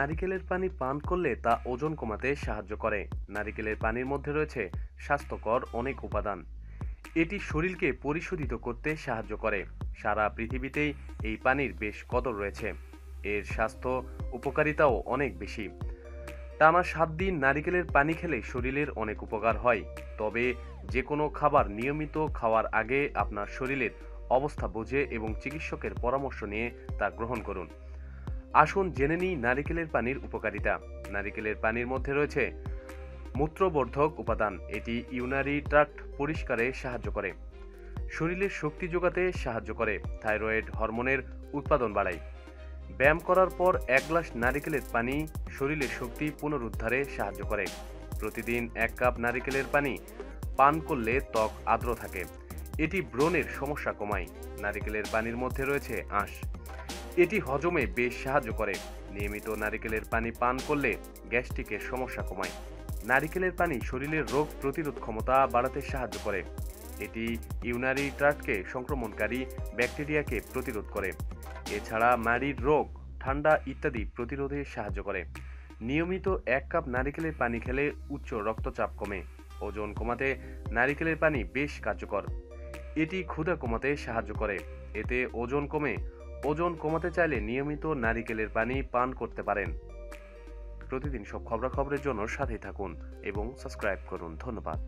নারিকেলের পানি পান করলে তা ওজন কমাতে সাহায্য করে। নারিকেলের পানির মধ্যে রয়েছে স্বাস্থ্যকর অনেক উপাদান। এটি শরীরকে পরিশোধিত করতে সাহায্য করে। সারা পৃথিবীতেই এই পানির বেশ কদর রয়েছে। এর স্বাস্থ্য উপকারিতাও অনেক বেশি। টানা 7 দিন নারিকেলের পানি খেলে শরীরের অনেক উপকার হয়। তবে যে কোনো খাবার নিয়মিত খাওয়ার আগে আপনার শরীরের অবস্থা বুঝে এবং চিকিৎসকের পরামর্শ নিয়ে তা গ্রহণ করুন। আসুন জেনে নিই নারিকেলের পানির উপকারিতা। নারিকেলের পানির মধ্যে রয়েছে মূত্রবর্ধক উপাদান। এটি ইউরিনারি ট্র্যাক্ট পরিষ্কারে সাহায্য করে, শরীরের শক্তি যোগাতে সাহায্য করে, থাইরয়েড হরমোনের উৎপাদন বাড়ায়। ব্যায়াম করার পর 1 গ্লাস নারিকেলের পানি শরীরের শক্তি পুনরুদ্ধারে সাহায্য করে। প্রতিদিন 1 কাপ নারিকেলের পানি পান করলে ত্বক আর্দ্র থাকে। এটি ব্রণের সমস্যা কমায়। নারিকেলের পানির মধ্যে রয়েছে আঁশ। এটি হজমে বেশ সাহায্য করে। নিয়মিত নারিকেলের পানি পান করলে গ্যাস্ট্রিকের সমস্যা কমায়। নারিকেলের পানি শরীরের রোগ প্রতিরোধ ক্ষমতা বাড়াতে সাহায্য করে। এটি ইউরিনারি ট্র্যাক্টকে সংক্রমণকারী ব্যাকটেরিয়াকে প্রতিরোধ করে। এছাড়া মাড়ির রোগ, ঠান্ডা ইত্যাদি প্রতিরোধে সাহায্য করে। নিয়মিত 1 কাপ নারিকেলের পানি খেলে উচ্চ রক্তচাপ কমে। ওজন কমাতে নারিকেলের পানি বেশ কার্যকর। এটি ক্ষুধা কমাতে সাহায্য করে। এতে ওজন কমে। ওজন কমাতে চাইলে নিয়মিত নারিকেলের পানি পান করতে পারেন। প্রতিদিন সব খবরাখবরের জন্য সাথেই থাকুন এবং সাবস্ক্রাইব করুন। ধন্যবাদ।